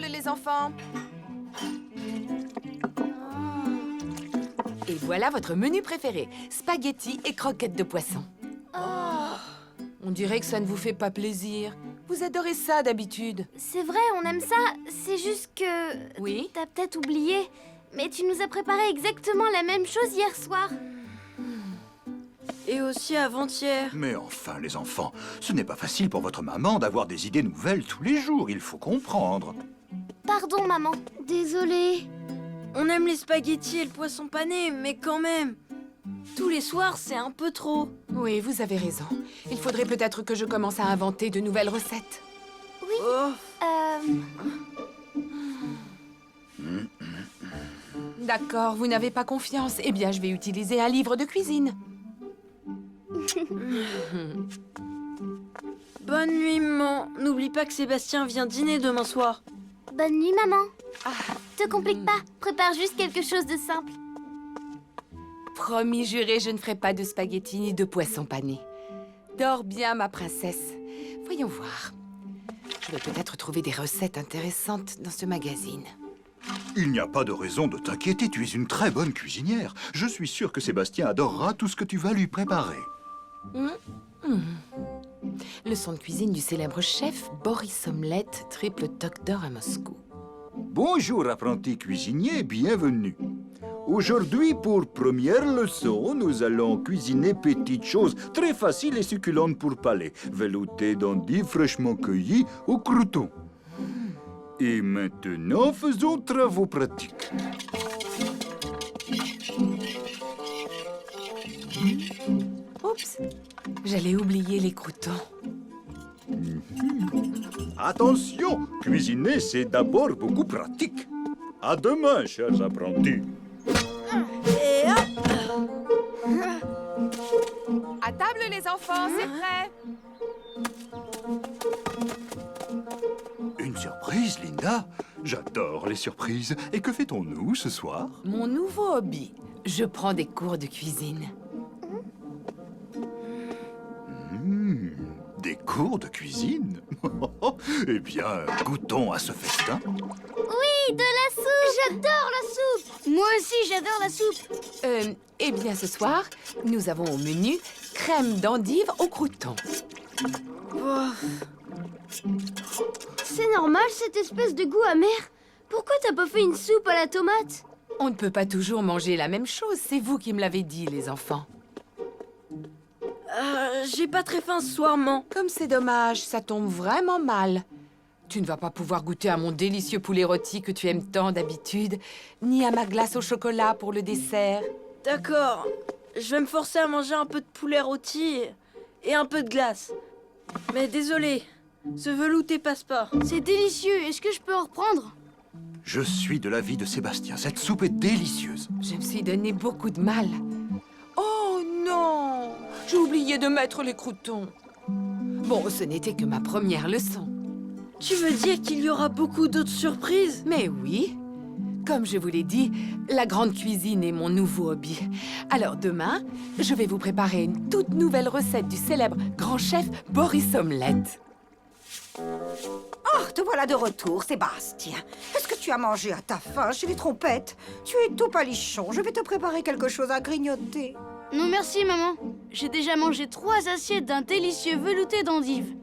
table, les enfants. Et voilà votre menu préféré. Spaghettis et croquettes de poisson. On dirait que ça ne vous fait pas plaisir. Vous adorez ça d'habitude. C'est vrai, on aime ça. C'est juste que... Oui? T'as peut-être oublié, mais tu nous as préparé exactement la même chose hier soir. Et aussi avant-hier. Mais enfin, les enfants, ce n'est pas facile pour votre maman d'avoir des idées nouvelles tous les jours, il faut comprendre. Pardon, maman. Désolée. On aime les spaghettis et le poisson pané, mais quand même. Tous les soirs, c'est un peu trop. Oui, vous avez raison. Il faudrait peut-être que je commence à inventer de nouvelles recettes. Oh, D'accord, vous n'avez pas confiance. Eh bien, je vais utiliser un livre de cuisine. bonne nuit, maman. N'oublie pas que Sébastien vient dîner demain soir. Bonne nuit, maman. Te complique pas. Prépare juste quelque chose de simple. Promis juré, je ne ferai pas de spaghettis ni de poisson pané. Dors bien, ma princesse. Voyons voir. Je vais peut-être trouver des recettes intéressantes dans ce magazine. Il n'y a pas de raison de t'inquiéter, tu es une très bonne cuisinière. Je suis sûr que Sébastien adorera tout ce que tu vas lui préparer. Leçon de cuisine du célèbre chef Boris Omelette, triple docteur à Moscou. Bonjour, apprenti cuisinier, bienvenue. Aujourd'hui, pour première leçon, nous allons cuisiner petites choses très faciles et succulentes pour palais. Velouté d'endives fraîchement cueillies au crouton. Et maintenant, faisons travaux pratiques. Oups, j'allais oublier les croûtons. Attention, cuisiner, c'est d'abord beaucoup pratique. À demain, chers apprentis. Et hop! À table, les enfants, c'est prêt. Une surprise, Linda? J'adore les surprises. Et que fait-on-nous ce soir? Mon nouveau hobby. Je prends des cours de cuisine. Des cours de cuisine? Eh bien, goûtons à ce festin. Oui, de la soupe. J'adore la soupe. Moi aussi, j'adore la soupe. Eh bien, ce soir, nous avons au menu crème d'endive au crouton. C'est normal, cette espèce de goût amer. Pourquoi t'as pas fait une soupe à la tomate? On ne peut pas toujours manger la même chose. C'est vous qui me l'avez dit, les enfants. J'ai pas très faim ce soir, maman. Comme c'est dommage, ça tombe vraiment mal. Tu ne vas pas pouvoir goûter à mon délicieux poulet rôti que tu aimes tant d'habitude, ni à ma glace au chocolat pour le dessert. D'accord. Je vais me forcer à manger un peu de poulet rôti et un peu de glace. Mais désolé, ce velouté passe pas. C'est délicieux. Est-ce que je peux en reprendre? Je suis de l'avis de Sébastien. Cette soupe est délicieuse. Je me suis donné beaucoup de mal. Oh non! J'ai oublié de mettre les croûtons. Bon, ce n'était que ma première leçon. Tu veux dire qu'il y aura beaucoup d'autres surprises? Mais oui, comme je vous l'ai dit, la grande cuisine est mon nouveau hobby. Alors demain, je vais vous préparer une toute nouvelle recette du célèbre grand chef Boris Omelette. Oh, te voilà de retour, Sébastien. Est-ce que tu as mangé à ta faim chez les trompettes? Tu es tout palichon. Je vais te préparer quelque chose à grignoter. Non merci, maman. J'ai déjà mangé 3 assiettes d'un délicieux velouté d'endives.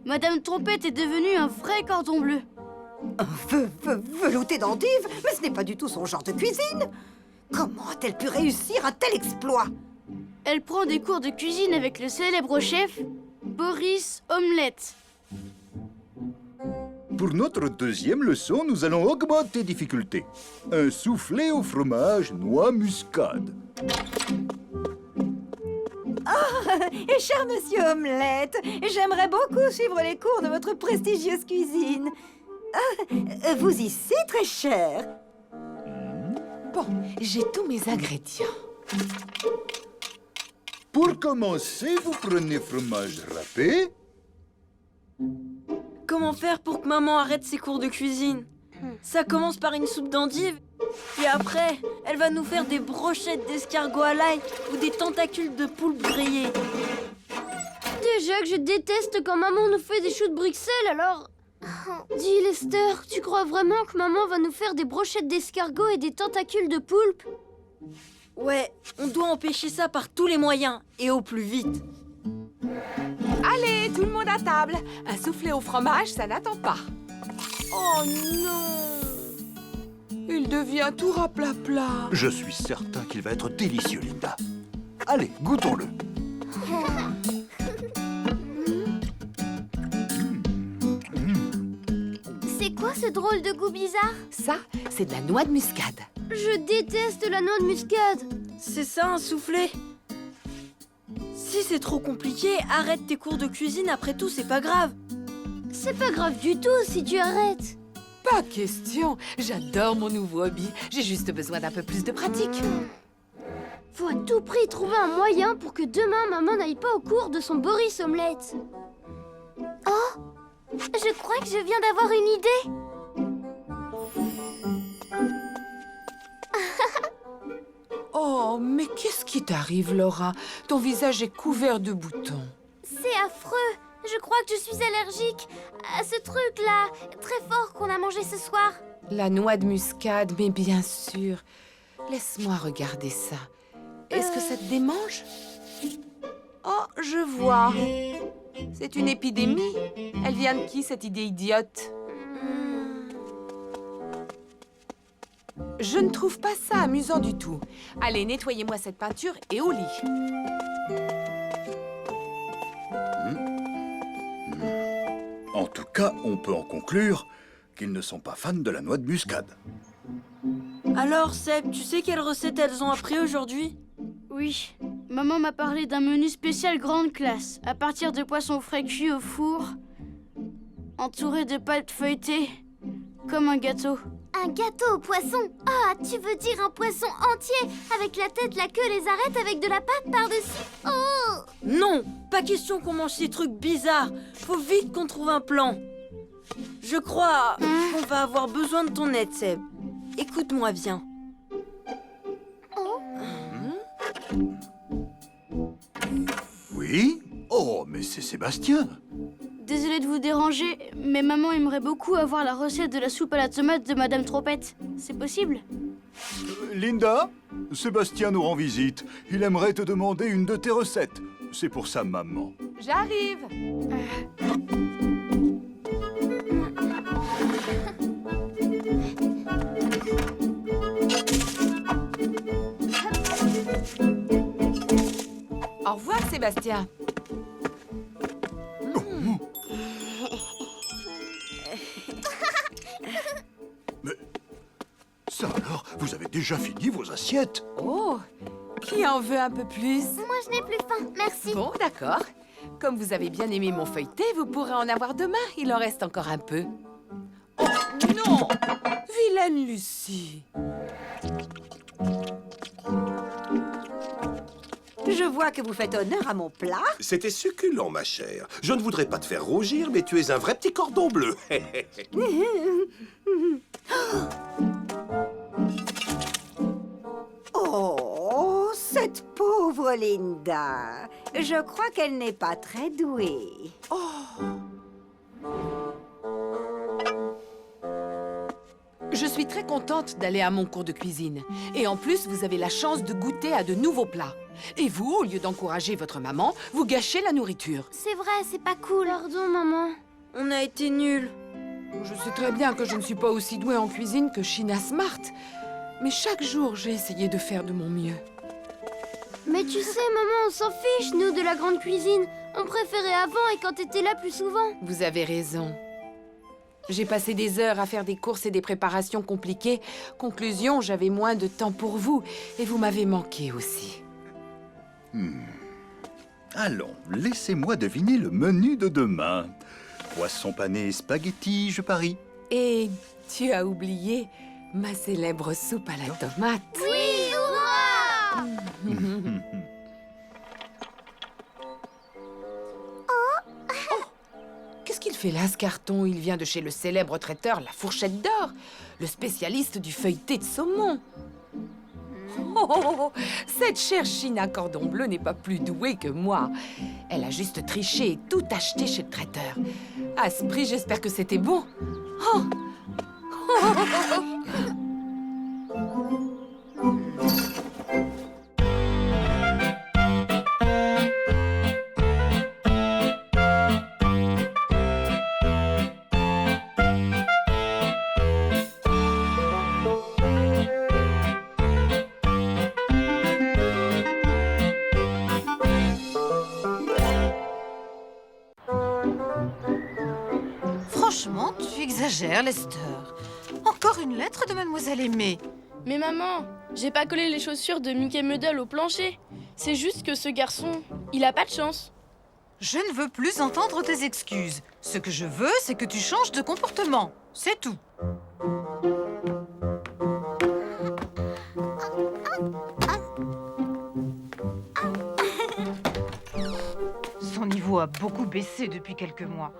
Madame Trompette est devenue un vrai cordon bleu. Velouté d'endives? Mais ce n'est pas du tout son genre de cuisine. Comment a-t-elle pu réussir un tel exploit? Elle prend des cours de cuisine avec le célèbre chef Boris Omelette. Pour notre deuxième leçon, nous allons augmenter difficulté. Un soufflé au fromage noix muscade. Et cher monsieur Omelette, j'aimerais beaucoup suivre les cours de votre prestigieuse cuisine. Vous ici, très cher. Bon, j'ai tous mes ingrédients. Pour commencer, vous prenez fromage râpé. Comment faire pour que maman arrête ses cours de cuisine? Ça commence par une soupe d'endives, et après, elle va nous faire des brochettes d'escargot à l'ail ou des tentacules de poulpe grillés. Déjà que je déteste quand maman nous fait des choux de Bruxelles, alors... Dis Lester, tu crois vraiment que maman va nous faire des brochettes d'escargot et des tentacules de poulpe? Ouais, on doit empêcher ça par tous les moyens, et au plus vite. Allez, tout le monde à table. Un soufflé au fromage, ça n'attend pas. Oh non! Il devient tout raplapla. Je suis certain qu'il va être délicieux, Linda. Allez, goûtons-le. C'est quoi ce drôle de goût bizarre? Ça, c'est de la noix de muscade. Je déteste la noix de muscade. C'est ça, un soufflé? Si c'est trop compliqué, arrête tes cours de cuisine, après tout, c'est pas grave. C'est pas grave du tout si tu arrêtes. Pas question. J'adore mon nouveau hobby. J'ai juste besoin d'un peu plus de pratique. Faut à tout prix trouver un moyen pour que demain maman n'aille pas au cours de son Boris omelette. Oh, je crois que je viens d'avoir une idée. Oh, mais qu'est-ce qui t'arrive, Laura? Ton visage est couvert de boutons. C'est affreux. Je crois que je suis allergique à ce truc-là, très fort qu'on a mangé ce soir. La noix de muscade, mais bien sûr. Laisse-moi regarder ça. Est-ce que ça te démange? Oh, je vois. C'est une épidémie. Elle vient de qui, cette idée idiote? Je ne trouve pas ça amusant du tout. Allez, nettoyez-moi cette peinture et au lit. En tout cas, on peut en conclure qu'ils ne sont pas fans de la noix de muscade. Alors, Seb, tu sais quelle recette elles ont appris aujourd'hui? Oui, maman m'a parlé d'un menu spécial grande classe, à partir de poissons frais cuits au four, entouré de pâte feuilletée, comme un gâteau. Un gâteau au poisson? Ah, tu veux dire un poisson entier, avec la tête, la queue, les arêtes, avec de la pâte par-dessus? Oh! Non, pas question qu'on mange ces trucs bizarres. Faut vite qu'on trouve un plan. Je crois qu'on va avoir besoin de ton aide, Seb. Écoute-moi, viens. Oui? Oh, mais c'est Sébastien. Désolée de vous déranger, mais maman aimerait beaucoup avoir la recette de la soupe à la tomate de Madame Trompette. C'est possible? Linda, Sébastien nous rend visite. Il aimerait te demander une de tes recettes. C'est pour sa maman. J'arrive. Au revoir, Sébastien. Mais ça alors, vous avez déjà fini vos assiettes? Oh, qui en veut un peu plus? Moi, je n'ai plus faim, merci. Bon, d'accord. Comme vous avez bien aimé mon feuilleté, vous pourrez en avoir demain. Il en reste encore un peu. Oh, non! Vilaine Lucie! Je vois que vous faites honneur à mon plat. C'était succulent, ma chère. Je ne voudrais pas te faire rougir, mais tu es un vrai petit cordon bleu. Oh, cette pauvre Linda. Je crois qu'elle n'est pas très douée. Je suis très contente d'aller à mon cours de cuisine. Et en plus, vous avez la chance de goûter à de nouveaux plats. Et vous, au lieu d'encourager votre maman, vous gâchez la nourriture. C'est vrai, c'est pas cool. Pardon, maman. On a été nuls. Je sais très bien que je ne suis pas aussi douée en cuisine que China Smart. Mais chaque jour, j'ai essayé de faire de mon mieux. Mais tu sais, maman, on s'en fiche, nous, de la grande cuisine. On préférait avant et quand t'étais là plus souvent. Vous avez raison. J'ai passé des heures à faire des courses et des préparations compliquées. Conclusion, j'avais moins de temps pour vous. Et vous m'avez manqué aussi. Allons, laissez-moi deviner le menu de demain. Poisson pané et spaghettis, je parie. Et tu as oublié ma célèbre soupe à la tomate. Oui, hurrah! Qu'est-ce qu'il fait là, ce carton? Il vient de chez le célèbre traiteur La Fourchette d'Or, le spécialiste du feuilleté de saumon. Oh, cette chère Chine à cordon bleu n'est pas plus douée que moi. Elle a juste triché et tout acheté chez le traiteur. À ce prix, j'espère que c'était bon. Oh. Franchement, tu exagères, Lester. Encore une lettre de Mademoiselle Aimée. Mais maman, j'ai pas collé les chaussures de Mickey Muddle au plancher. C'est juste que ce garçon, il a pas de chance. Je ne veux plus entendre tes excuses. Ce que je veux, c'est que tu changes de comportement. C'est tout. Son niveau a beaucoup baissé depuis quelques mois.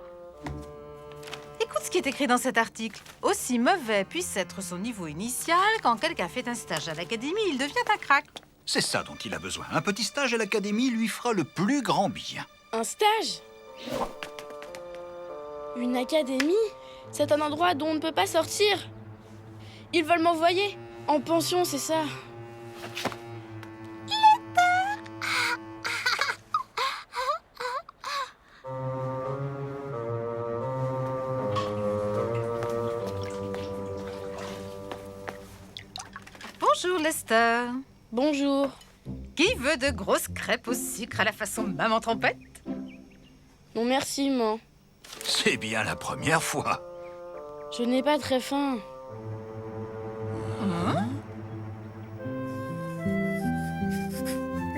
Écoute ce qui est écrit dans cet article. Aussi mauvais puisse être son niveau initial, quand quelqu'un fait un stage à l'académie, il devient un crack. C'est ça dont il a besoin. Un petit stage à l'académie lui fera le plus grand bien. Un stage? Une académie? C'est un endroit dont on ne peut pas sortir. Ils veulent m'envoyer en pension, c'est ça. Bonjour Lester. Bonjour. Qui veut de grosses crêpes au sucre à la façon maman trompette? Non merci, maman. C'est bien la première fois. Je n'ai pas très faim.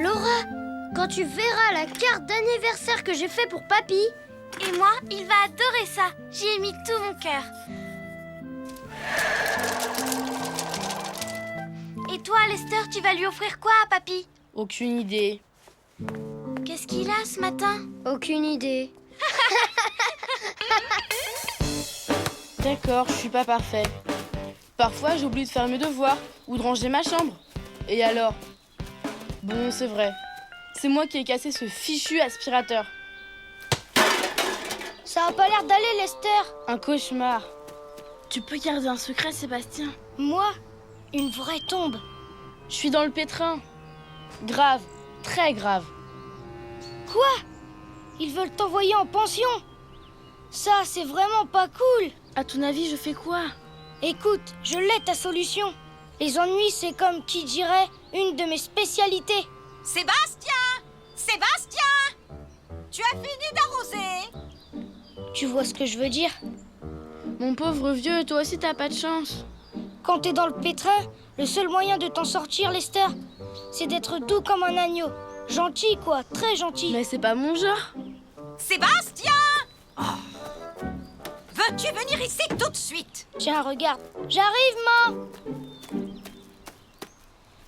Laura, quand tu verras la carte d'anniversaire que j'ai fait pour Papy... Et moi, il va adorer ça. J'y ai mis tout mon cœur. Et toi, Lester, tu vas lui offrir quoi à Papy? Aucune idée. Qu'est-ce qu'il a ce matin? Aucune idée. D'accord, je suis pas parfait. Parfois, j'oublie de faire mes devoirs ou de ranger ma chambre. Et alors? Bon, c'est vrai. C'est moi qui ai cassé ce fichu aspirateur. Ça a pas l'air d'aller, Lester. Un cauchemar. Tu peux garder un secret, Sébastien? Moi, une vraie tombe. Je suis dans le pétrin. Grave, très grave. Quoi? Ils veulent t'envoyer en pension? Ça, c'est vraiment pas cool. À ton avis, je fais quoi? Écoute, je l'ai ta solution. Les ennuis, c'est comme qui dirait une de mes spécialités. Sébastien! Sébastien! Tu as fini d'arroser? Tu vois ce que je veux dire? Mon pauvre vieux, toi aussi t'as pas de chance. Quand t'es dans le pétrin, le seul moyen de t'en sortir, Lester, c'est d'être doux comme un agneau. Gentil, quoi, très gentil. Mais c'est pas mon genre. Sébastien! Veux-tu venir ici tout de suite? Tiens, regarde, j'arrive, maman.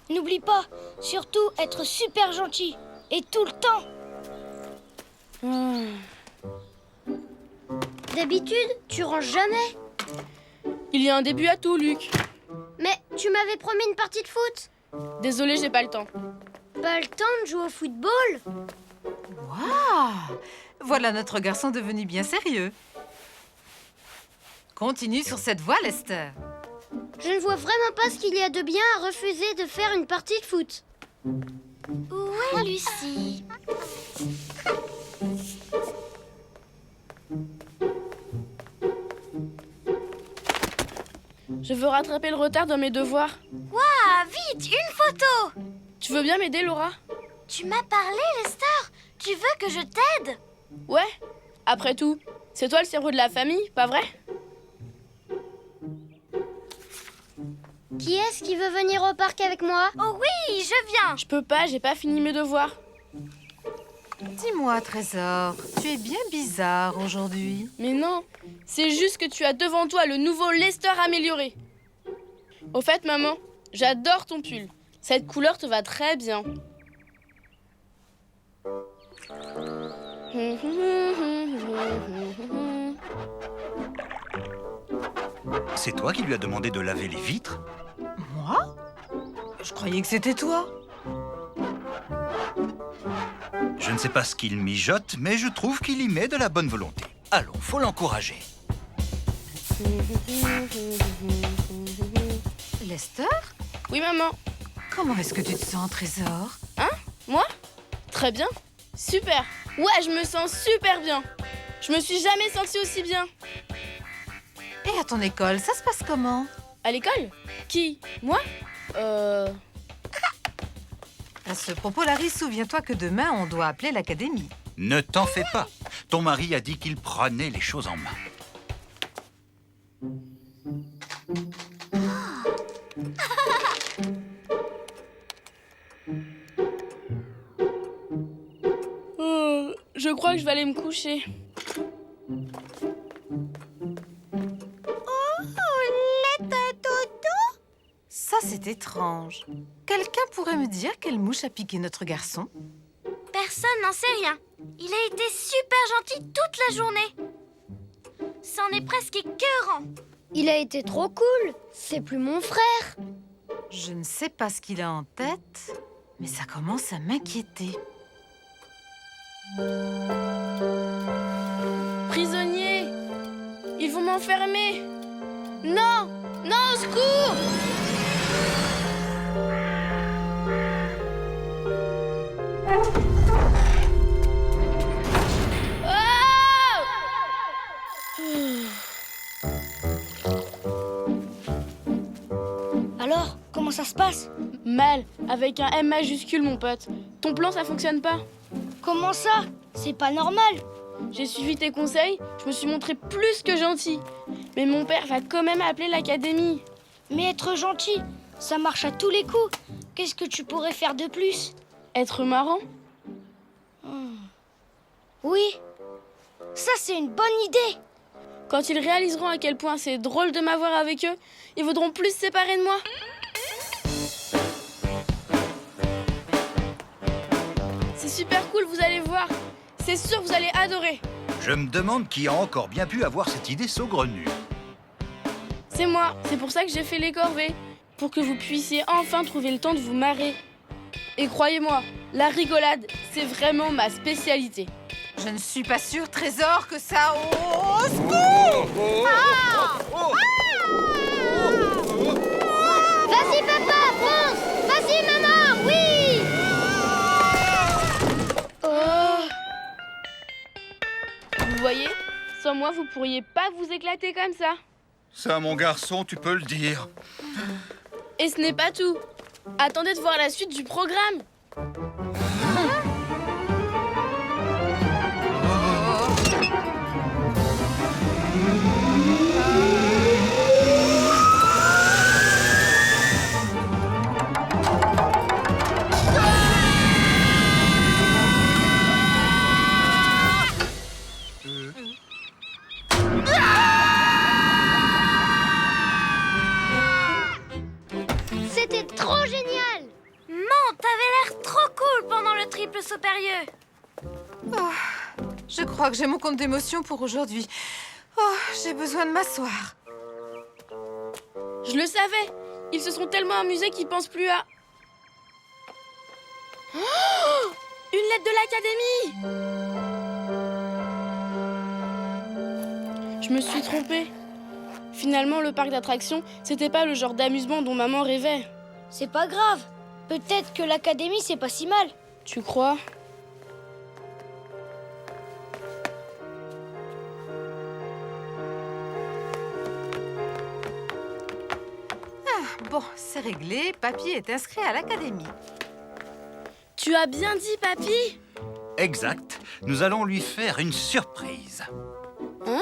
N'oublie pas, surtout être super gentil. Et tout le temps. D'habitude, tu ranges jamais. Il y a un début à tout, Luc. Mais tu m'avais promis une partie de foot. Désolé, j'ai pas le temps. Pas le temps de jouer au football? Waouh! Voilà notre garçon devenu bien sérieux. Continue sur cette voie, Lester. Je ne vois vraiment pas ce qu'il y a de bien à refuser de faire une partie de foot. Où est Lucie? Je veux rattraper le retard dans mes devoirs. Ah, vite, une photo! Tu veux bien m'aider, Laura? Tu m'as parlé, Lester. Tu veux que je t'aide? Ouais. Après tout, c'est toi le cerveau de la famille, pas vrai? Qui est-ce qui veut venir au parc avec moi? Oh oui, je viens. Je peux pas, j'ai pas fini mes devoirs. Dis-moi, Trésor, tu es bien bizarre aujourd'hui. Mais non, c'est juste que tu as devant toi le nouveau Lester amélioré. Au fait, maman, j'adore ton pull. Cette couleur te va très bien. C'est toi qui lui as demandé de laver les vitres? Moi? Je croyais que c'était toi. Je ne sais pas ce qu'il mijote, mais je trouve qu'il y met de la bonne volonté. Allons, faut l'encourager. Lester, Oui, maman. comment est-ce que tu te sens, Trésor? Moi? Très bien. Super. Ouais, je me sens super bien. Je me suis jamais sentie aussi bien. Et à ton école, ça se passe comment? À l'école? Qui? Moi? À ce propos, Larry, souviens-toi que demain, on doit appeler l'académie. Ne t'en fais pas. Ton mari a dit qu'il prenait les choses en main. Je crois que je vais aller me coucher. Ça, c'est étrange. Quelqu'un pourrait me dire quelle mouche a piqué notre garçon? Personne n'en sait rien. Il a été super gentil toute la journée. C'en est presque écœurant. Il a été trop cool. C'est plus mon frère. Je ne sais pas ce qu'il a en tête, mais ça commence à m'inquiéter. Prisonnier! Ils vont m'enfermer! Non! Non, au secours! Alors, comment ça se passe? Mal, avec un M majuscule, mon pote. Ton plan, ça fonctionne pas. Comment ça? C'est pas normal. J'ai suivi tes conseils, je me suis montré plus que gentil. Mais mon père va quand même appeler l'académie. Mais être gentil, ça marche à tous les coups. Qu'est-ce que tu pourrais faire de plus? Être marrant? Oui, ça c'est une bonne idée. Quand ils réaliseront à quel point c'est drôle de m'avoir avec eux, ils voudront plus se séparer de moi. C'est super cool, vous allez voir. C'est sûr, vous allez adorer. Je me demande qui a encore bien pu avoir cette idée saugrenue. C'est moi, c'est pour ça que j'ai fait les corvées. Pour que vous puissiez enfin trouver le temps de vous marrer. Et croyez-moi, la rigolade, c'est vraiment ma spécialité. Je ne suis pas sûre, Trésor, que ça... Au secours! Vas-y papa, fonce. Vas-y maman, oui. Vous voyez, sans moi, vous pourriez pas vous éclater comme ça. Ça, mon garçon, tu peux le dire. Et ce n'est pas tout. Attendez de voir la suite du programme. C'était trop génial. Non, t'avais l'air trop cool pendant le triple saut périlleux. Je crois que j'ai mon compte d'émotion pour aujourd'hui. Oh, j'ai besoin de m'asseoir. Je le savais. Ils se sont tellement amusés qu'ils pensent plus à... Oh, une lettre de l'académie. Je me suis trompée. Finalement, le parc d'attractions, c'était pas le genre d'amusement dont maman rêvait. C'est pas grave. Peut-être que l'académie, c'est pas si mal. Tu crois? Bon, c'est réglé. Papy est inscrit à l'académie. Tu as bien dit, papy? Exact. Nous allons lui faire une surprise. Hein?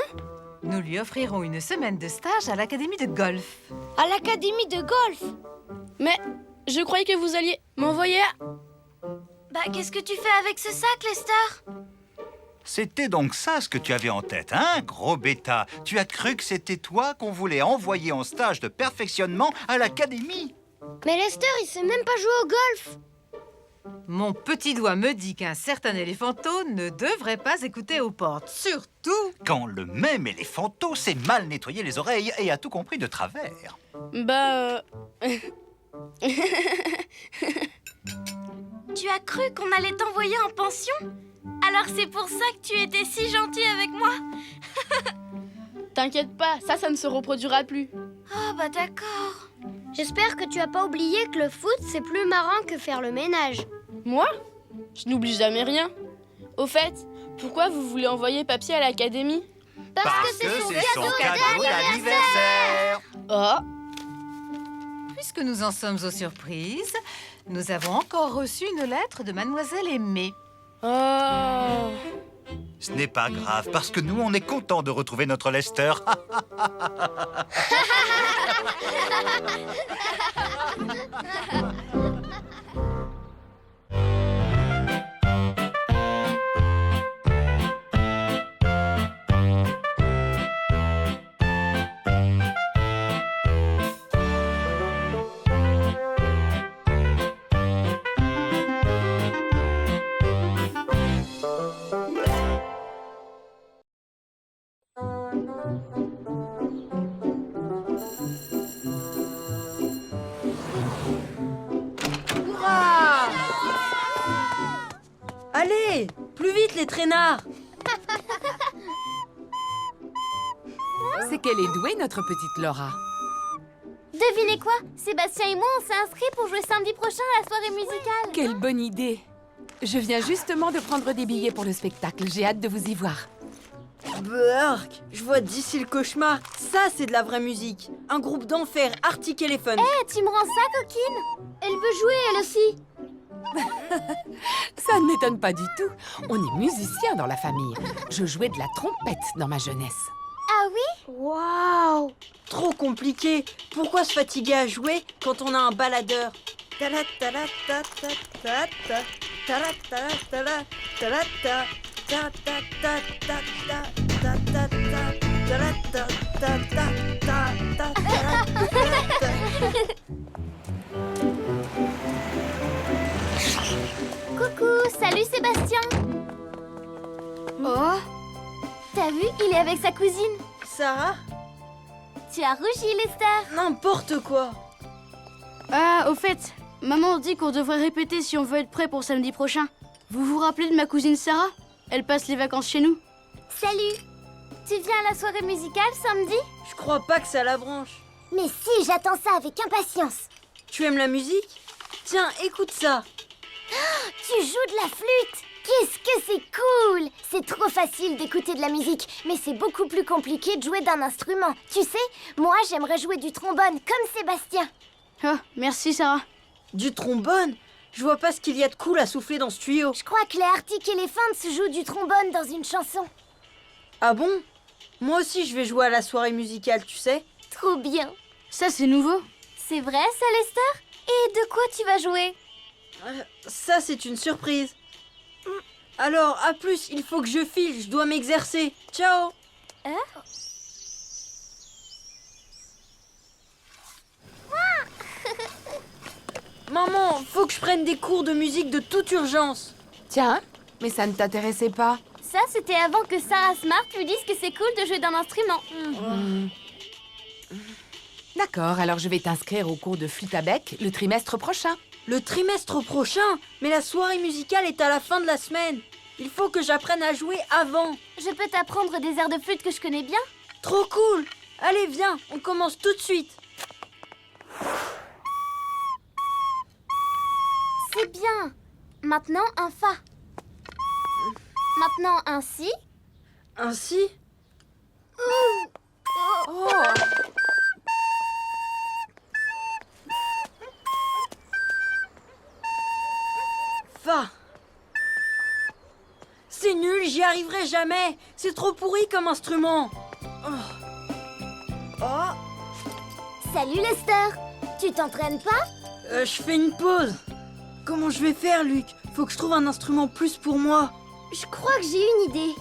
Nous lui offrirons une semaine de stage à l'académie de golf. À l'académie de golf. Mais je croyais que vous alliez m'envoyer à... Bah, qu'est-ce que tu fais avec ce sac, Lester? C'était donc ça ce que tu avais en tête, hein, gros bêta? Tu as cru que c'était toi qu'on voulait envoyer en stage de perfectionnement à l'académie? Mais Lester, il sait même pas jouer au golf. Mon petit doigt me dit qu'un certain éléphanto ne devrait pas écouter aux portes. Surtout... Quand le même éléphanto s'est mal nettoyé les oreilles et a tout compris de travers. Bah... Tu as cru qu'on allait t'envoyer en pension? Alors c'est pour ça que tu étais si gentil avec moi? T'inquiète pas, ça ne se reproduira plus. Oh bah d'accord. J'espère que tu as pas oublié que le foot, c'est plus marrant que faire le ménage. Moi? Je n'oublie jamais rien. Au fait, pourquoi vous voulez envoyer Papy à l'académie? Parce que c'est son cadeau d'anniversaire. Oh, Puisque nous en sommes aux surprises, nous avons encore reçu une lettre de Mademoiselle Aimée. oh. Ce n'est pas grave, parce que nous, on est contents de retrouver notre Lester. Hurrah! Allez, plus vite les traînards! C'est qu'elle est douée, notre petite Laura. Devinez quoi? Sébastien et moi, on s'est inscrits pour jouer samedi prochain à la soirée musicale. Quelle bonne idée. Je viens justement de prendre des billets pour le spectacle. J'ai hâte de vous y voir. Burk, je vois d'ici le cauchemar. Ça, c'est de la vraie musique. Un groupe d'enfer, Arctic Elephant. Eh, tu me rends ça, coquine? Elle veut jouer, elle aussi. Ça ne m'étonne pas du tout. On est musiciens dans la famille. Je jouais de la trompette dans ma jeunesse. Ah oui? Waouh! Trop compliqué. Pourquoi se fatiguer à jouer quand on a un baladeur? Coucou, salut Sébastien. Oh, t'as vu, il est avec sa cousine. Sarah? Tu as rougi, Lester. N'importe quoi. Ah, au fait, maman dit qu'on devrait répéter si on veut être prêt pour samedi prochain. Vous vous rappelez de ma cousine Sarah? Elle passe les vacances chez nous. Salut. Tu viens à la soirée musicale samedi? Je crois pas que ça la branche. Mais si, j'attends ça avec impatience. Tu aimes la musique? Tiens, écoute ça. Tu joues de la flûte? Qu'est-ce que c'est cool! C'est trop facile d'écouter de la musique, mais c'est beaucoup plus compliqué de jouer d'un instrument. Tu sais, moi j'aimerais jouer du trombone comme Sébastien. Oh, merci Sarah. Du trombone? Je vois pas ce qu'il y a de cool à souffler dans ce tuyau. Je crois que les Arctic Elephants jouent du trombone dans une chanson. Ah bon? Moi aussi je vais jouer à la soirée musicale, tu sais. Trop bien. Ça, c'est nouveau. C'est vrai ça, Lester? Et de quoi tu vas jouer? Ça c'est une surprise. Alors, à plus, il faut que je file, je dois m'exercer. Ciao! Maman, faut que je prenne des cours de musique de toute urgence. Tiens, mais ça ne t'intéressait pas? Ça, c'était avant que Sarah Smart lui dise que c'est cool de jouer d'un instrument. D'accord, alors je vais t'inscrire au cours de flûte à bec le trimestre prochain. Le trimestre prochain? Mais la soirée musicale est à la fin de la semaine. Il faut que j'apprenne à jouer avant. Je peux t'apprendre des airs de flûte que je connais bien? Trop cool! Allez, viens, on commence tout de suite. C'est bien. Maintenant, un fa. Maintenant, un si. Ainsi? Oh! Fa. C'est nul, j'y arriverai jamais. C'est trop pourri comme instrument. Oh. Salut Lester. Tu t'entraînes pas? Je fais une pause. Comment je vais faire, Luc? Faut que je trouve un instrument plus pour moi. Je crois que j'ai une idée.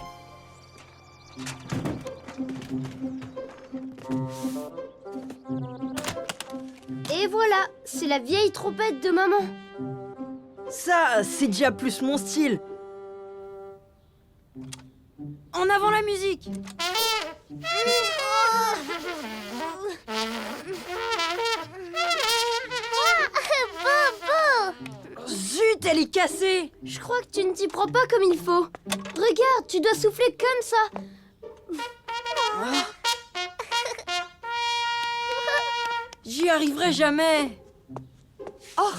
Et voilà, c'est la vieille trompette de maman. Ça, c'est déjà plus mon style. En avant la musique! flûte, elle est cassée. Je crois que tu ne t'y prends pas comme il faut. Regarde, tu dois souffler comme ça. J'y arriverai jamais. Oh,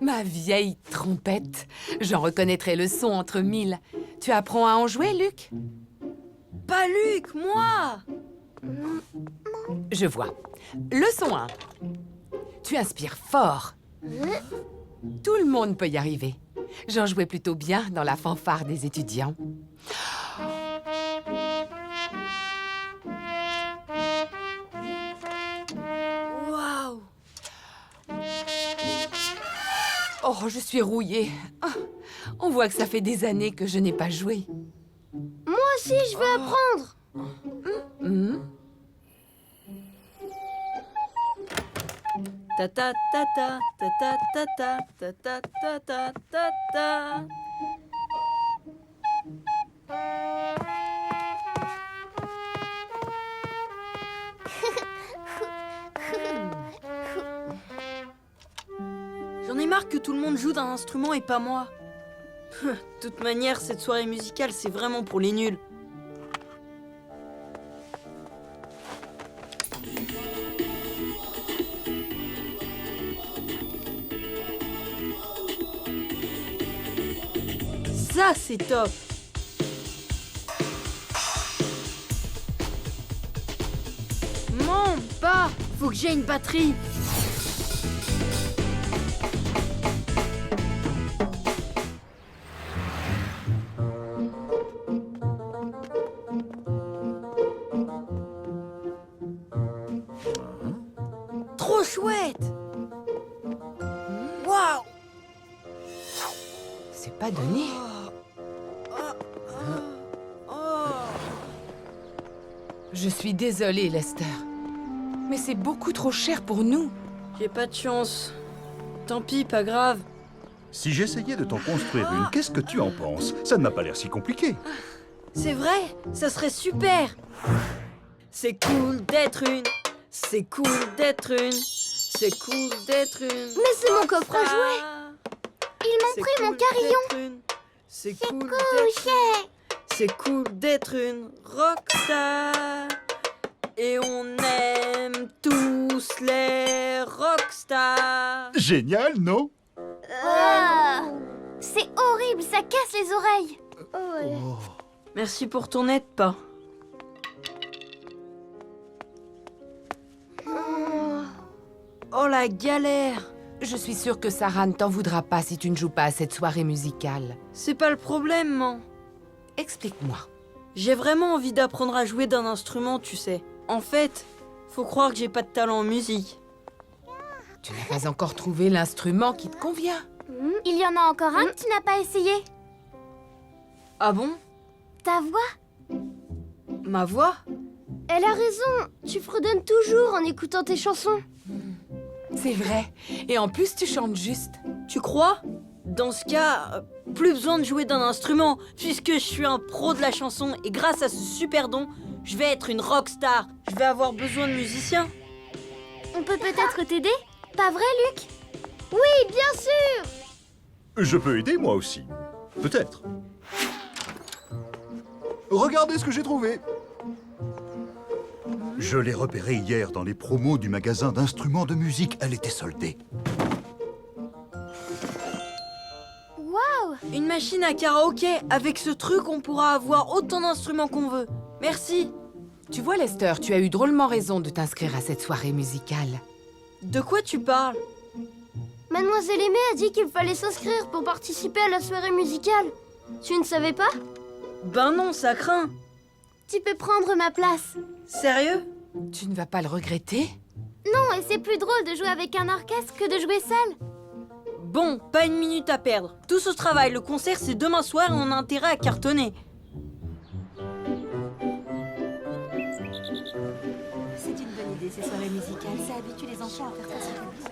ma vieille trompette. J'en reconnaîtrai le son entre mille. Tu apprends à en jouer, Luc? Pas Luc, moi. Je vois. Leçon 1. Tu inspires fort. Tout le monde peut y arriver. J'en jouais plutôt bien dans la fanfare des étudiants. Waouh. Oh, je suis rouillée. Ah, on voit que ça fait des années que je n'ai pas joué. Moi aussi, je veux apprendre. Ta ta ta ta ta ta ta ta ta ta ta ta ta ta. J'en ai marre que tout le monde joue d'un instrument et pas moi. De toute manière, cette soirée musicale, c'est vraiment pour les nuls. Ça, c'est top. Mon pas, faut que j'ai une batterie. Trop chouette. Waouh. C'est pas donné. Je suis désolée, Lester. Mais c'est beaucoup trop cher pour nous. J'ai pas de chance. Tant pis, pas grave. Si j'essayais de t'en construire une, qu'est-ce que tu en penses? Ça ne m'a pas l'air si compliqué. C'est vrai, ça serait super. C'est cool d'être une. C'est cool d'être une. C'est cool d'être une. Mais c'est mon coffre à jouets. Ils m'ont pris mon carillon. C'est C'est cool cool, d'être chien. C'est cool d'être une rockstar. Et on aime tous les rockstars. Génial, non? Ah, c'est horrible, ça casse les oreilles. Merci pour ton aide, pas. Oh la galère. Je suis sûre que Sarah ne t'en voudra pas si tu ne joues pas à cette soirée musicale. C'est pas le problème, man. Explique-moi. J'ai vraiment envie d'apprendre à jouer d'un instrument, tu sais. En fait, faut croire que j'ai pas de talent en musique. Tu n'as pas encore trouvé l'instrument qui te convient. Il y en a encore un que tu n'as pas essayé. Ah bon? Ta voix? Ma voix? Elle a raison, tu fredonnes toujours en écoutant tes chansons. C'est vrai. Et en plus, tu chantes juste. Tu crois? Dans ce cas, plus besoin de jouer d'un instrument, puisque je suis un pro de la chanson et grâce à ce super don, je vais être une rockstar. Je vais avoir besoin de musiciens. On peut peut-être t'aider? Pas vrai, Luc? Oui, bien sûr! Je peux aider, moi aussi. Peut-être. Regardez ce que j'ai trouvé. Je l'ai repérée hier dans les promos du magasin d'instruments de musique. Elle était soldée. Waouh! Une machine à karaoké. Avec ce truc, on pourra avoir autant d'instruments qu'on veut. Merci. Tu vois, Lester, tu as eu drôlement raison de t'inscrire à cette soirée musicale. De quoi tu parles? Mademoiselle Aimée a dit qu'il fallait s'inscrire pour participer à la soirée musicale. Tu ne savais pas? Ben non, ça craint. Tu peux prendre ma place. Sérieux? Tu ne vas pas le regretter? Non, et c'est plus drôle de jouer avec un orchestre que de jouer seul. Bon, pas une minute à perdre. Tous au travail, le concert c'est demain soir et on a intérêt à cartonner. C'est une bonne idée, ces soirées musicales. Ça habitue les enfants à faire face à la musique.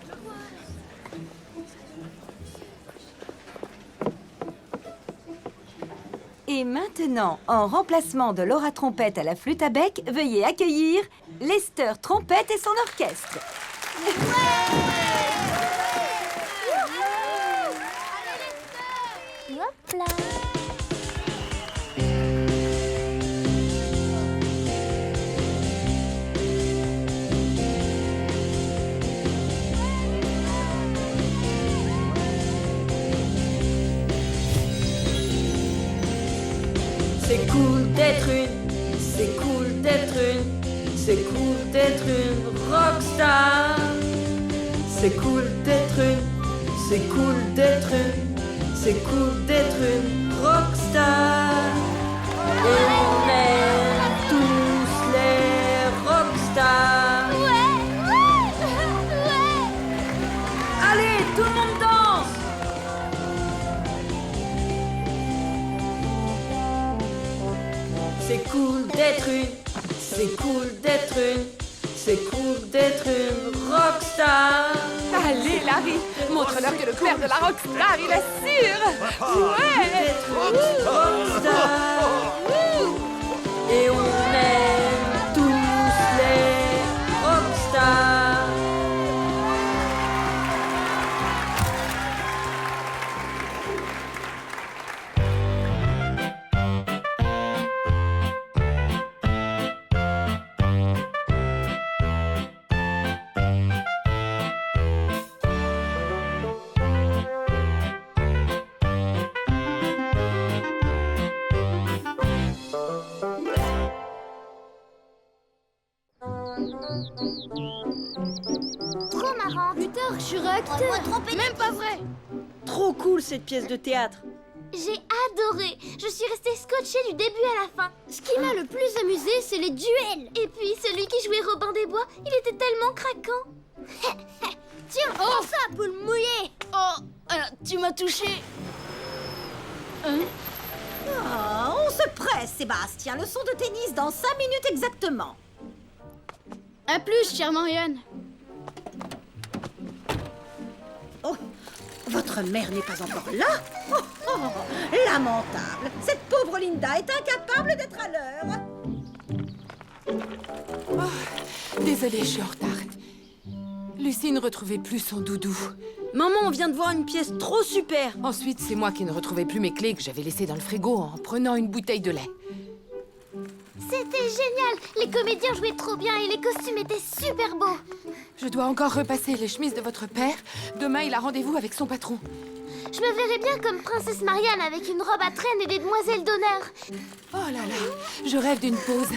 Et maintenant, en remplacement de Laura Trompette à la flûte à bec, veuillez accueillir Lester Trompette et son orchestre. d'être une, c'est cool d'être une, c'est cool d'être une rockstar. C'est cool d'être une, c'est cool d'être une, c'est cool d'être une rockstar. Et on aime tous les rockstars. Allez, tout le monde danse! C'est cool d'être une, c'est cool d'être une, c'est cool d'être une rockstar. Allez, Larry, montre-leur que le père de la rockstar, il assure. Ouais. Rockstar. Et on aime tous les rockstars. Trop marrant. Luther, je suis réacteur. Même pas vrai. Trop cool cette pièce de théâtre. J'ai adoré. Je suis restée scotchée du début à la fin. Ce qui m'a le plus amusé, c'est les duels. Et puis celui qui jouait Robin des Bois, il était tellement craquant. Tiens, prends ça, poule mouillée. Oh, tu m'as touché. On se presse, Sébastien. Leçon de tennis dans 5 minutes exactement. À plus, chère Marianne. Oh, votre mère n'est pas encore là? Lamentable. Cette pauvre Linda est incapable d'être à l'heure. Désolée, je suis en retard. Lucie ne retrouvait plus son doudou. Maman, on vient de voir une pièce trop super. Ensuite, c'est moi qui ne retrouvais plus mes clés que j'avais laissées dans le frigo en prenant une bouteille de lait. C'était génial. Les comédiens jouaient trop bien et les costumes étaient super beaux. Je dois encore repasser les chemises de votre père. Demain, il a rendez-vous avec son patron. Je me verrais bien comme princesse Marianne avec une robe à traîne et des demoiselles d'honneur. Oh là là, je rêve d'une pause.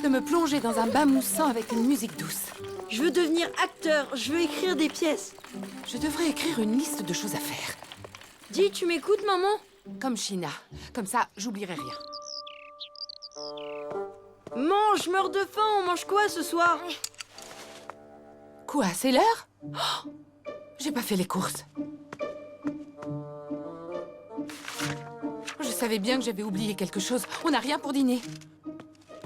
De me plonger dans un bain moussant avec une musique douce. Je veux devenir acteur, je veux écrire des pièces. Je devrais écrire une liste de choses à faire. Dis, tu m'écoutes, maman? Comme China. Comme ça, j'oublierai rien. Mange, je meurs de faim, on mange quoi ce soir? Quoi, c'est l'heure? Oh, j'ai pas fait les courses. Je savais bien que j'avais oublié quelque chose. On n'a rien pour dîner.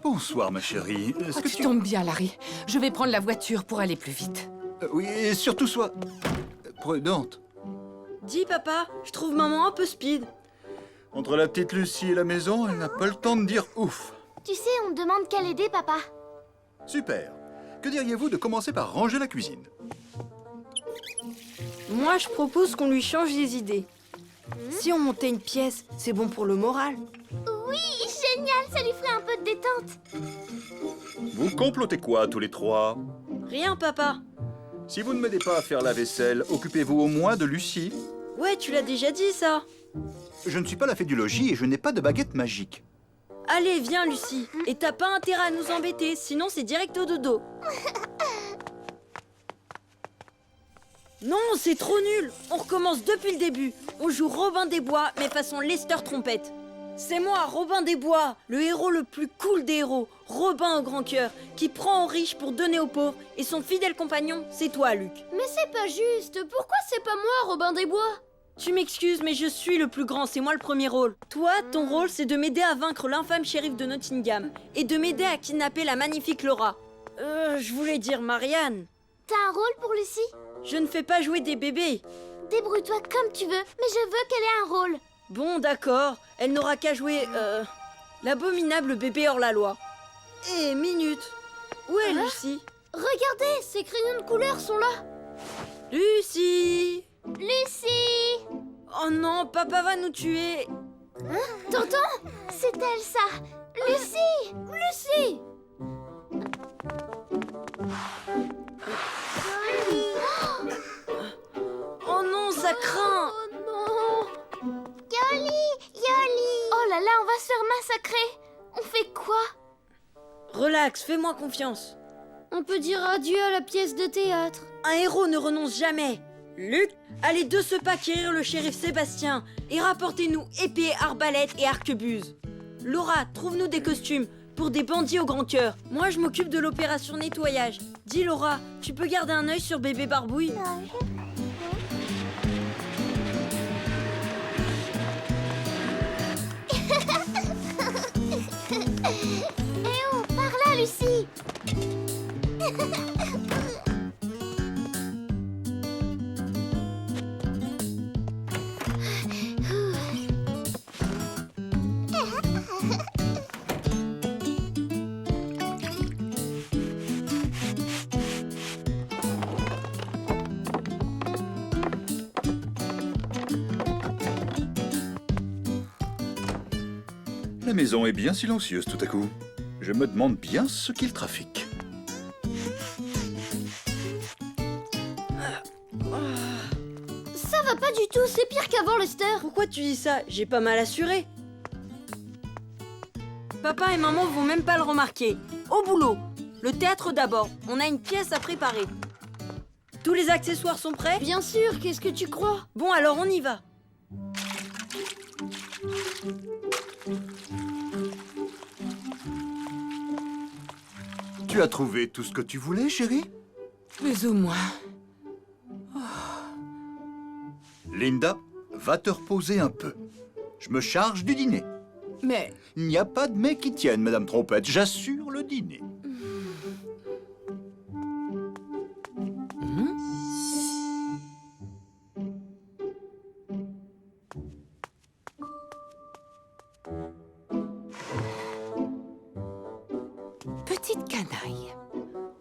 Bonsoir, ma chérie. Est-ce que tu tombes bien, Larry. Je vais prendre la voiture pour aller plus vite. Oui, et surtout sois prudente. Dis, papa, je trouve maman un peu speed. Entre la petite Lucie et la maison, elle n'a pas le temps de dire ouf. Tu sais, on me demande qu'à l'aider, papa. Super. Que diriez-vous de commencer par ranger la cuisine? Moi, je propose qu'on lui change les idées. Si on montait une pièce, c'est bon pour le moral. Oui, génial, ça lui ferait un peu de détente. Vous complotez quoi, tous les trois? Rien, papa. Si vous ne m'aidez pas à faire la vaisselle, occupez-vous au moins de Lucie. Ouais, tu l'as déjà dit, ça. Je ne suis pas la fée du logis et je n'ai pas de baguette magique. Allez, viens, Lucie. Et t'as pas intérêt à nous embêter, sinon c'est direct au dodo. Non, c'est trop nul. On recommence depuis le début. On joue Robin des Bois, mais façon Lester Trompette. C'est moi, Robin des Bois, le héros le plus cool des héros, Robin au grand cœur, qui prend aux riches pour donner aux pauvres, et son fidèle compagnon, c'est toi, Luc. Mais c'est pas juste. Pourquoi c'est pas moi, Robin des Bois? Tu m'excuses, mais je suis le plus grand, c'est moi le premier rôle. Toi, ton rôle, c'est de m'aider à vaincre l'infâme shérif de Nottingham, et de m'aider à kidnapper la magnifique Laura. Je voulais dire Marianne. T'as un rôle pour Lucie? Je ne fais pas jouer des bébés. Débrouille-toi comme tu veux, mais je veux qu'elle ait un rôle. Bon, d'accord, elle n'aura qu'à jouer, l'abominable bébé hors la loi. Et minute. Où est Lucie? Regardez, ses crayons de couleur sont là. Lucie! Lucie! Oh non, papa va nous tuer. T'entends? C'est elle, ça. Lucie! Lucie! Oh non, ça craint. Oh non! Yoli! Yoli! Oh là là, on va se faire massacrer. On fait Relax, fais-moi confiance. On peut dire adieu à la pièce de théâtre. Un héros ne renonce jamais. Luc, allez de ce pas quérir le shérif Sébastien et rapportez-nous épée, arbalète et arquebuse. Laura, trouve-nous des costumes pour des bandits au grand cœur. Moi, je m'occupe de l'opération nettoyage. Dis Laura, tu peux garder un œil sur bébé Barbouille? Eh oh, par là, Lucie. La maison est bien silencieuse tout à coup. Je me demande bien ce qu'il trafique. Ça va pas du tout, c'est pire qu'avant, Lester. Pourquoi tu dis ça? J'ai pas mal assuré. Papa et maman vont même pas le remarquer. Au boulot. Le théâtre d'abord. On a une pièce à préparer. Tous les accessoires sont prêts? Bien sûr, qu'est-ce que tu crois? Bon, alors on y va. Tu as trouvé tout ce que tu voulais, chérie? Plus ou moins. Linda, va te reposer un peu. Je me charge du dîner. Mais Il n'y a pas de mets qui tiennent, Madame Trompette. J'assure le dîner. petite canaille.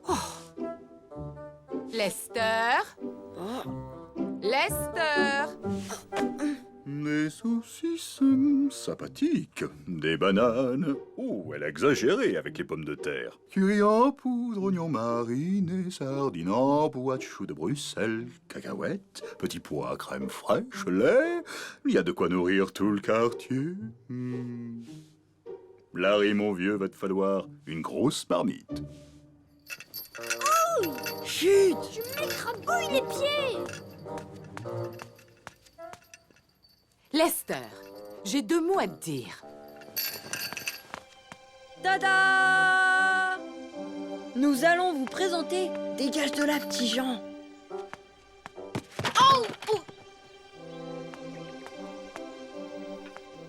Oh. Lester. Lester. Des saucisses sympathiques, des bananes. Oh, elle a exagéré avec les pommes de terre. Curry en poudre, oignons marinés, sardines en boîte, choux de Bruxelles, cacahuètes, petits pois, crème fraîche, lait. Il y a de quoi nourrir tout le quartier. Larry, mon vieux, va te falloir une grosse marmite. Chut! Tu m'écrabouilles les pieds. Lester, j'ai 2 mots à te dire. Tada! Nous allons vous présenter Dégage de là, petit Jean.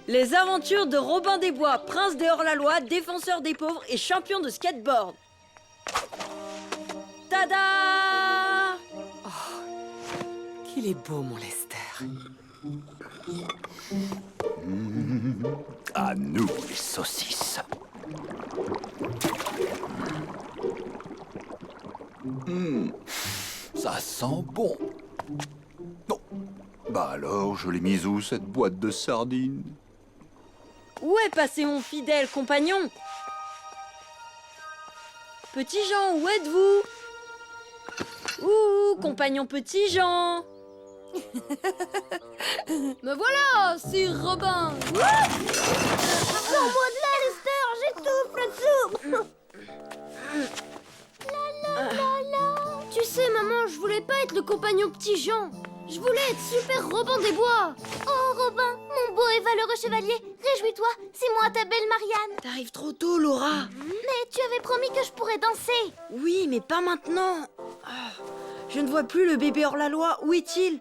Les aventures de Robin des Bois, prince des hors-la-loi, défenseur des pauvres et champion de skateboard. Tada! Qu'il est beau, mon Lester. À nous, les saucisses. Ça sent bon. Non. Bah alors, je l'ai mise où, cette boîte de sardines? Où est passé mon fidèle compagnon? Petit Jean, où êtes-vous? Ouh, compagnon Petit Jean! Me voilà, c'est Robin. Sors-moi de là, Lester, j'étouffe là-dessous. Tu sais, maman, je voulais pas être le compagnon Petit Jean. Je voulais être super Robin des Bois. Oh, Robin, mon beau et valeureux chevalier, réjouis-toi, c'est moi ta belle Marianne. T'arrives trop tôt, Laura. Mais tu avais promis que je pourrais danser. Oui, mais pas maintenant. Ah, je ne vois plus le bébé hors-la-loi. Où est-il?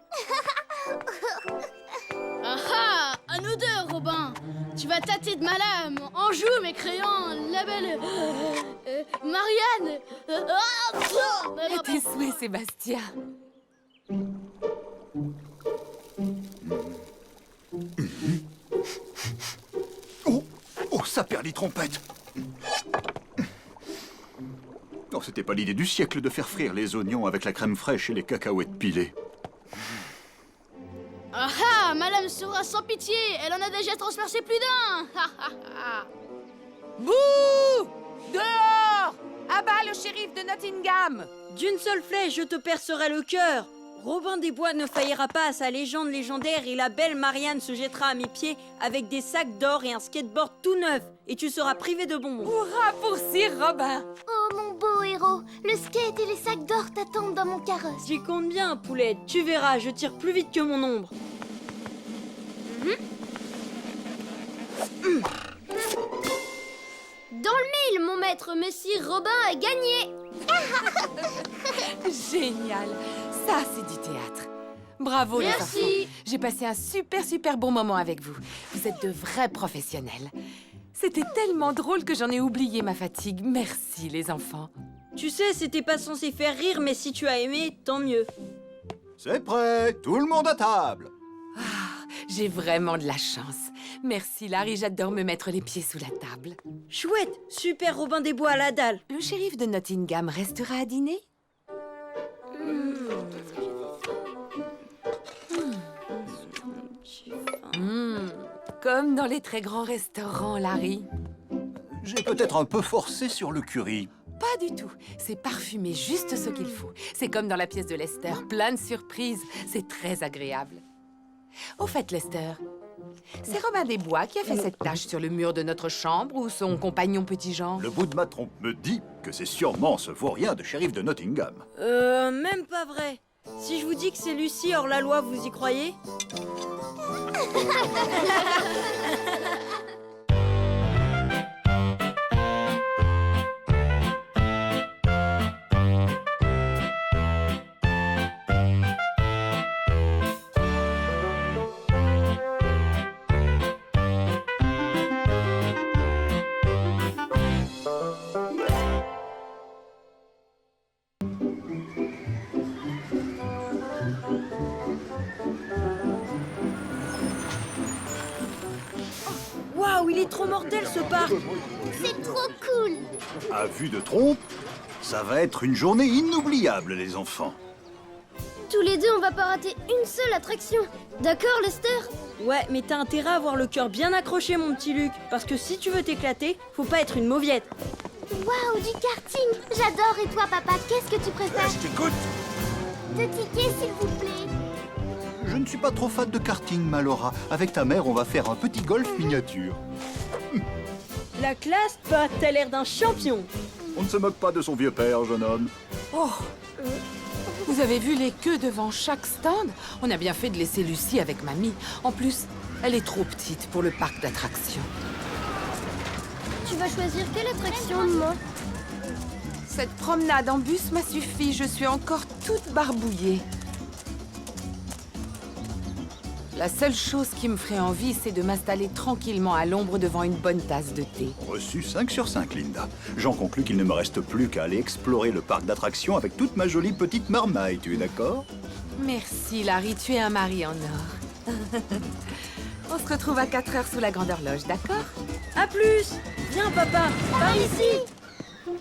Ah ah, à nous deux, Robin. Tu vas tâter de ma lame en joue mes crayons, la belle Marianne. À tes souhaits, Sébastien. Oh, ça perd les trompettes. Oh, c'était pas l'idée du siècle de faire frire les oignons avec la crème fraîche et les cacahuètes pilées. Ah ah, ma lame sera sans pitié. Elle en a déjà transpercé plus d'un. Bouh! Dehors! Abat le shérif de Nottingham! D'une seule flèche, je te percerai le cœur. Robin des Bois ne faillira pas à sa légende légendaire et la belle Marianne se jettera à mes pieds avec des sacs d'or et un skateboard tout neuf. Et tu seras privé de bonbons. Hurrah pour Sir Robin! Oh, mon beau héros, le skate et les sacs d'or t'attendent dans mon carrosse. J'y compte bien, Poulette. Tu verras, je tire plus vite que mon ombre. Dans le mille, mon maître, mais Sir Robin a gagné. Génial! Ça, c'est du théâtre. Bravo les Merci. enfants. J'ai passé un super bon moment avec vous. Vous êtes de vrais professionnels. C'était tellement drôle que j'en ai oublié ma fatigue. Merci les enfants. Tu sais, c'était pas censé faire rire, mais si tu as aimé, tant mieux. C'est prêt, tout le monde à table. J'ai vraiment de la chance. Merci Larry, j'adore me mettre les pieds sous la table. Chouette, super Robin des Bois à la dalle. Le shérif de Nottingham restera à dîner? Comme dans les très grands restaurants, Larry. J'ai peut-être un peu forcé sur le curry. Pas du tout. C'est parfumé juste ce qu'il faut. C'est comme dans la pièce de Lester, plein de surprises. C'est très agréable. Au fait, Lester, c'est Robin des Bois qui a fait cette tache sur le mur de notre chambre ou son compagnon Petit Jean? Le bout de ma trompe me dit que c'est sûrement ce vaurien de shérif de Nottingham. Même pas vrai. Si je vous dis que c'est Lucie hors la loi, vous y croyez? Waouh, il est trop mortel ce parc! C'est trop cool. À vue de trompe, ça va être une journée inoubliable, les enfants. Tous les deux, on va pas rater une seule attraction. D'accord, Lester? Ouais, mais t'as intérêt à avoir le cœur bien accroché, mon petit Luc. Parce que si tu veux t'éclater, faut pas être une mauviette. Waouh, du karting. J'adore. Et toi, papa, qu'est-ce que tu préfères? Je t'écoute. 2 tickets, s'il vous plaît. Je ne suis pas trop fan de karting, Malora. Avec ta mère, on va faire un petit golf miniature. La classe, bah, t'as l'air d'un champion. On ne se moque pas de son vieux père, jeune homme. Oh! Vous avez vu les queues devant chaque stand? On a bien fait de laisser Lucie avec mamie. En plus, elle est trop petite pour le parc d'attractions. Tu vas choisir quelle attraction, moi? Cette promenade en bus m'a suffi. Je suis encore toute barbouillée. La seule chose qui me ferait envie, c'est de m'installer tranquillement à l'ombre devant une bonne tasse de thé. Reçu 5 sur 5, Linda. J'en conclus qu'il ne me reste plus qu'à aller explorer le parc d'attractions avec toute ma jolie petite marmaille. Tu es d'accord? Merci, Larry. Tu es un mari en or. On se retrouve à 4 heures sous la grande horloge, d'accord? À plus. Viens, papa, par ici.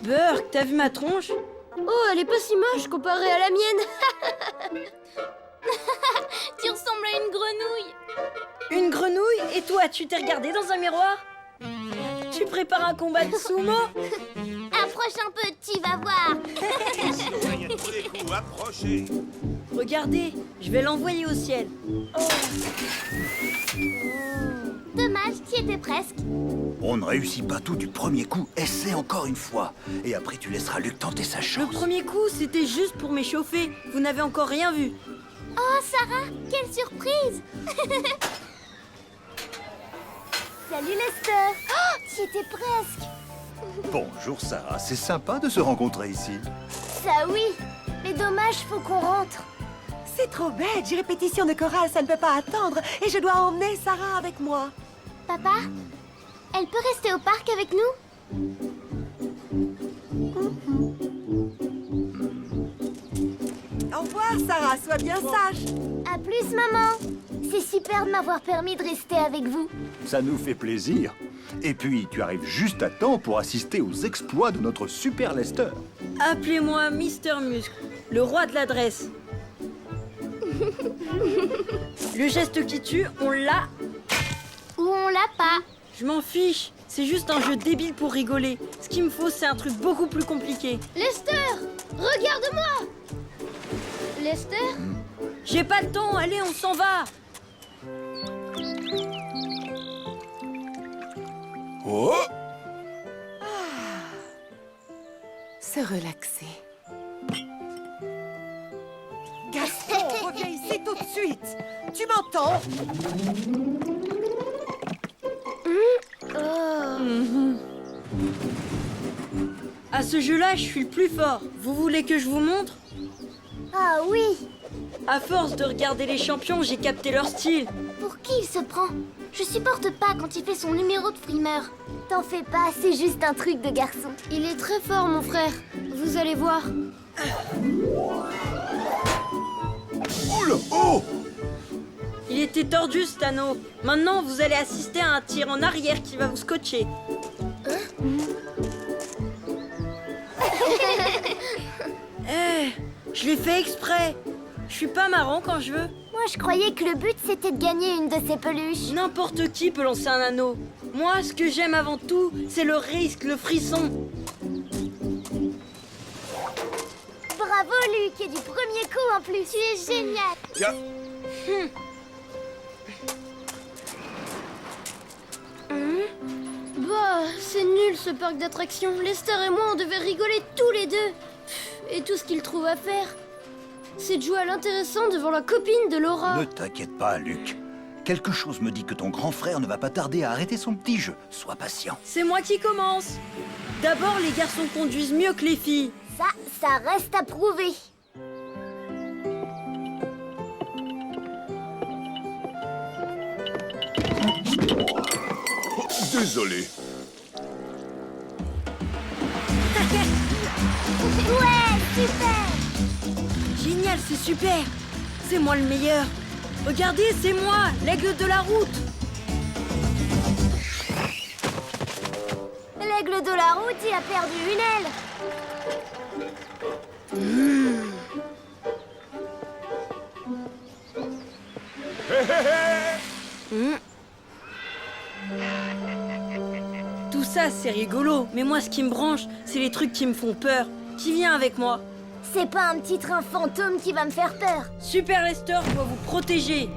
Burke, t'as vu ma tronche? Oh, elle est pas si moche comparée à la mienne. Tu ressembles à une grenouille. Une grenouille? Et toi, tu t'es regardé dans un miroir? Tu prépares un combat de sumo? Approche un peu, tu vas voir. Tous les coups, approchez. Regardez, je vais l'envoyer au ciel. Dommage, tu y étais presque. On ne réussit pas tout du premier coup. Essaie encore une fois. Et après, tu laisseras Luc tenter sa Le chance. premier coup, c'était juste pour m'échauffer. Vous n'avez encore rien vu. Oh, Sarah, quelle surprise. Salut, Lester. Oh, tu y étais presque. Bonjour, Sarah. C'est sympa de se rencontrer ici. Ça oui, mais dommage, faut qu'on rentre. C'est trop bête, j'ai répétition de chorale, ça ne peut pas attendre. Et je dois emmener Sarah avec moi. Papa, elle peut rester au parc avec nous? Au revoir, Sarah, sois bien sage. À plus, maman. C'est super de m'avoir permis de rester avec vous. Ça nous fait plaisir. Et puis, tu arrives juste à temps pour assister aux exploits de notre super Lester. Appelez-moi Mister Muscle, le roi de l'adresse. Le geste qui tue, on l'a. Ou on l'a pas. Je m'en fiche. C'est juste un jeu débile pour rigoler. Ce qu'il me faut, c'est un truc beaucoup plus compliqué. Lester, regarde-moi. Lester, J'ai pas le temps, allez, on s'en va. Oh! Se relaxer. Gaston, reviens ici tout de suite. Tu m'entends? À ce jeu-là, je suis le plus fort. Vous voulez que je vous montre? Ah oui. À force de regarder les champions, j'ai capté leur style. Pour qui il se prend? Je supporte pas quand il fait son numéro de frimeur. T'en fais pas, c'est juste un truc de garçon. Il est très fort, mon frère. Vous allez voir. Oula! Oh! Il était tordu, cet anneau. Maintenant, vous allez assister à un tir en arrière qui va vous scotcher. Je l'ai fait exprès. Je suis pas marrant quand je veux. Moi, je croyais que le but, c'était de gagner une de ces peluches. N'importe qui peut lancer un anneau. Moi, ce que j'aime avant tout, c'est le risque, le frisson. Bravo, Luc, et du premier coup en plus. Tu es génial. Tiens. Bah, c'est nul ce parc d'attractions. Lester et moi, on devait rigoler tous les deux. Et tout ce qu'il trouve à faire, c'est de jouer à l'intéressant devant la copine de Laura. Ne t'inquiète pas, Luc. Quelque chose me dit que ton grand frère ne va pas tarder à arrêter son petit jeu. Sois patient. C'est moi qui commence. D'abord, les garçons conduisent mieux que les filles. Ça reste à prouver. Oh, désolé. Ouais, super. Génial, c'est super. C'est moi le meilleur. Regardez, c'est moi, l'aigle de la route. L'aigle de la route, il a perdu une aile. Tout ça, c'est rigolo. Mais moi, ce qui me branche, c'est les trucs qui me font peur. Qui vient avec moi? C'est pas un petit train fantôme qui va me faire peur. Super Lester doit vous protéger.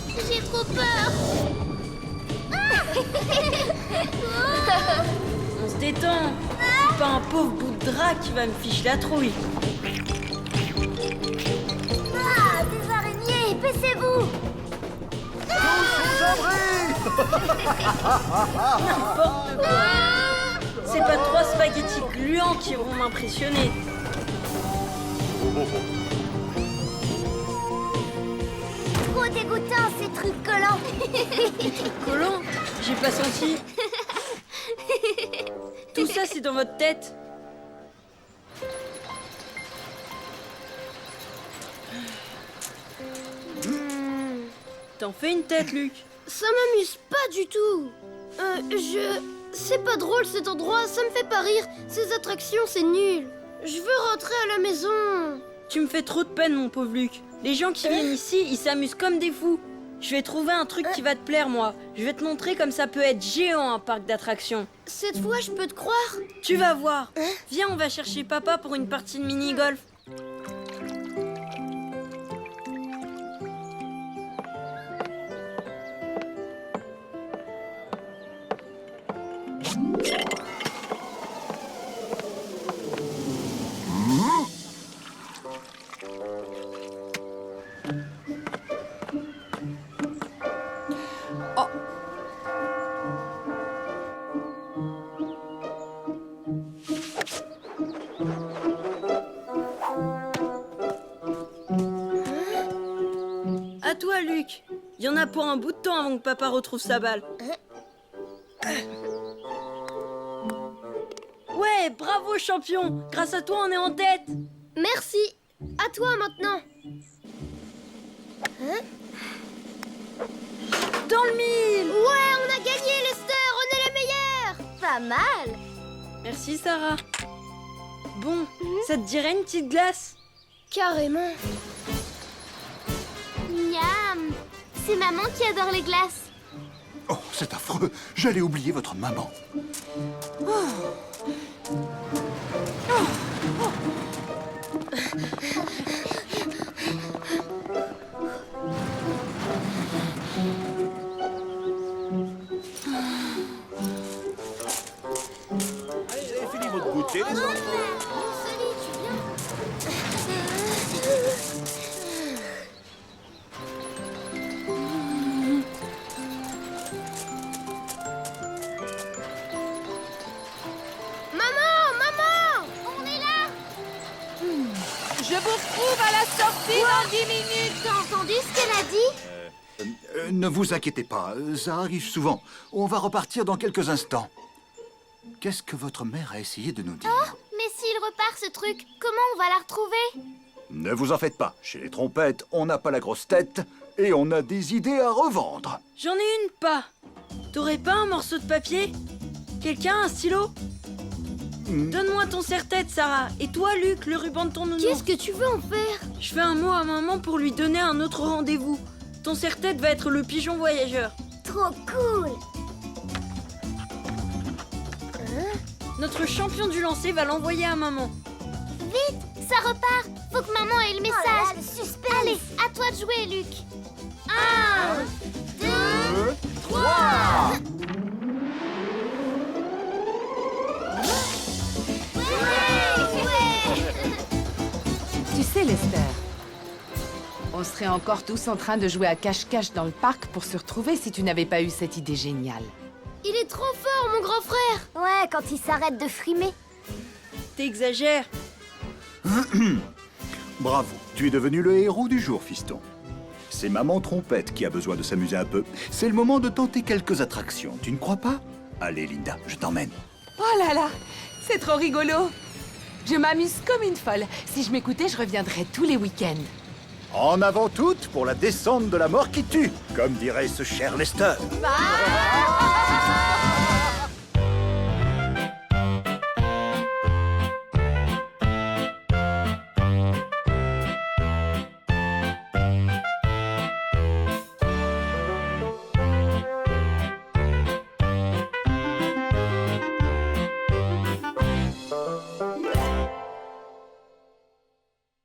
J'ai trop peur. On se détend. C'est pas un pauvre bout de drap qui va me ficher la trouille. Ah, des araignées, baissez-vous. N'importe quoi. C'est pas trois spaghettis gluants qui vont m'impressionner. Trop dégoûtant ces trucs collants. Collant? J'ai pas senti. Tout ça, c'est dans votre tête. T'en fais une tête, Luc. Ça m'amuse pas du tout. C'est pas drôle cet endroit, ça me fait pas rire. Ces attractions, c'est nul. Je veux rentrer à la maison. Tu me fais trop de peine, mon pauvre Luc. Les gens qui viennent ici, ils s'amusent comme des fous. Je vais trouver un truc qui va te plaire, moi. Je vais te montrer comme ça peut être géant, un parc d'attractions. Cette fois, je peux te croire. Tu vas voir. Viens, on va chercher papa pour une partie de mini-golf. À toi, Luc. Il y en a pour un bout de temps avant que papa retrouve sa balle. Ouais, bravo, champion. Grâce à toi, on est en tête. Merci. À toi maintenant. Dans le mille. Ouais, on a gagné, Lester. On est les meilleurs. Pas mal. Merci, Sarah. Bon, ça te dirait une petite glace? Carrément. Miam. C'est maman qui adore les glaces. Oh, c'est affreux. J'allais oublier votre maman. Vous avez fini votre goûter, les enfants? Maman, on est là. Je vous retrouve à la sortie dans 10 minutes. T'as entendu ce qu'elle a dit? Ne vous inquiétez pas, ça arrive souvent. On va repartir dans quelques instants. Qu'est-ce que votre mère a essayé de nous dire? Mais s'il repart ce truc, comment on va la retrouver? Ne vous en faites pas. Chez les trompettes, on n'a pas la grosse tête et on a des idées à revendre. J'en ai une pas. T'aurais pas un morceau de papier? Quelqu'un, un stylo? Donne-moi ton serre-tête, Sarah. Et toi, Luc, le ruban de ton nounou. Qu'est-ce que tu veux en faire? Je fais un mot à maman pour lui donner un autre rendez-vous. Ton serre-tête va être le pigeon voyageur. Trop cool. Notre champion du lancer va l'envoyer à maman. Vite, ça repart. Faut que maman ait le message. Allez, à toi de jouer, Luc. 1, 2, 3. Tu sais, Lester, on serait encore tous en train de jouer à cache-cache dans le parc pour se retrouver si tu n'avais pas eu cette idée géniale. Il est trop fort, mon grand frère. Ouais, quand il s'arrête de frimer. T'exagères. Bravo, tu es devenu le héros du jour, fiston. C'est maman Trompette qui a besoin de s'amuser un peu. C'est le moment de tenter quelques attractions, tu ne crois pas? Allez, Linda, je t'emmène. Oh là là, c'est trop rigolo. Je m'amuse comme une folle. Si je m'écoutais, je reviendrais tous les week-ends. En avant toutes pour la descente de la mort qui tue, comme dirait ce cher Lester. Bah